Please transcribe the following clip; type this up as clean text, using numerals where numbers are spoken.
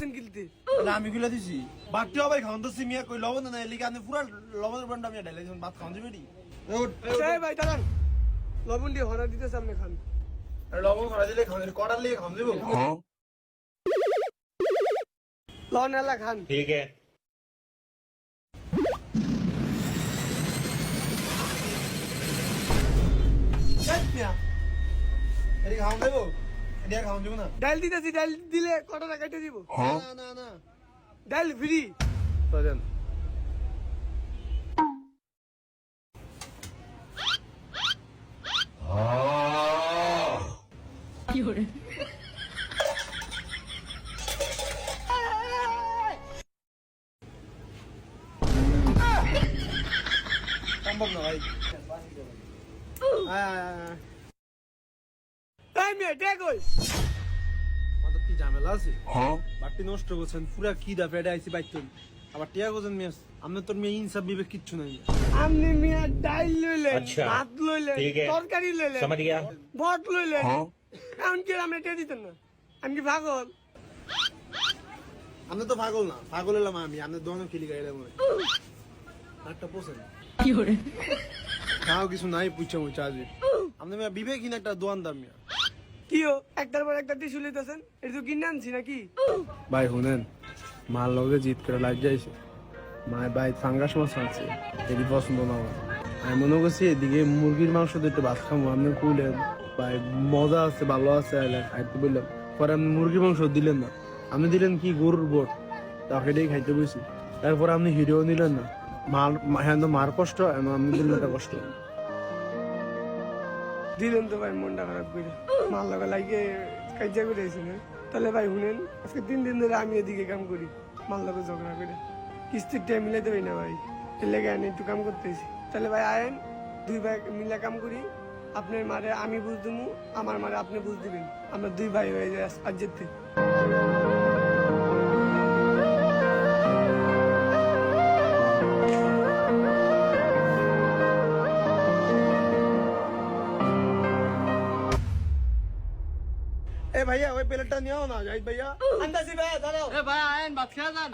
দিচ্ছেন কিলতে আমি গুলা দিছি বাকি ভাই খাওন তো সিমিয়া কই লবণ না এলিকা আমি পুরা লবণের বন্ডা আমি ঢালাই দিন ভাত খাওন দিবি এই ভাই দাঁড়ান লবণ দিয়ে হরা দিতেছে আপনি খান লবণ খরা দিলে খাওন কড়ার লিয়ে খাওন দিব লবণ এলা খান ठीक है এরি খাওন দেব এরি খাওন দিব না ডাল দিতেছি ডাল দিলে কত টাকা কেটে দিব না না না ডাল ফ্রি সজন সম্ভব না ভাই তাই মেয়ে টেক কই মাত্র কি ঝামেলা আছে বাটি নষ্ট করছেন পুরা কি দা পেটে আইছি বাইতে আবার টিয়া গোজন মিয়াস আমনে তোর মেয়ে ইনসাফ বিবেক কিচ্ছু নাই আপনি মিয়া ডাল লইলেন আচ্ছা, ভাত লইলেন ঠিক আছে। তরকারি লইলেন समझ गया ভাত লইলেন এখন কি আপনি টেক দিতেন না আমি কি পাগল আমনে তো পাগল না পাগল হলাম আমি আমনে দোনো খেলি গাইলে মনে একটা পোষেন খাও কিছু নাই পুচ্ছা মুচ্ছা আজ আমনে মিয়া বিবেকহীন একটা দোয়ানদার মিয়া কিও একটার পর একটা টিস্যু লইতেছেন এটা তো কিনে আনছি নাকি ভাই শুনেন মার লগে জিত করে লাগ যাইছে মায় ভাই ফাঙ্গাস মাছ আনছে এটি পছন্দ না আমার আমি মনে করছি এদিকে মুরগির মাংস দিয়ে একটু ভাত খাবো আপনি কইলেন ভাই মজা আছে ভালো আছে খাইতে বললাম পরে আপনি মুরগির মাংস দিলেন না আপনি দিলেন কি গরুর বোট তাকে দিয়ে খাইতে বসি তারপরে আপনি হিরেও নিলেন না মার হ্যাঁ তো মার কষ্ট আপনি দিলেন একটা কষ্ট দিলেন তো ভাই মনটা খারাপ করে মাল লাগা লাগে কাজা করে আইছি না তাহলে ভাই শুনেন আজকে 3 দিন ধরে আমি এদিকে কাম করি মাল লাগা ঝগড়া করে কিস্তির টাইম মিলাইতে পারি না ভাই এর লেগে আমি একটু কাম করতেছি তাহলে ভাই আয়েন 2 ভাই মিলে কাম করি আপনার মারে আমি বুঝ দিমু আমার মারে আপনি বুঝ দিবেন আমরা 2 ভাই হয়ে যাই আজ যেতে এ ভাইয়া ওই প্লেটটা নিও না জাহিদ ভাইয়া আন্দাজি ভাই দাঁড়াও এ ভাই আয়েন ভাত খাওয়া যান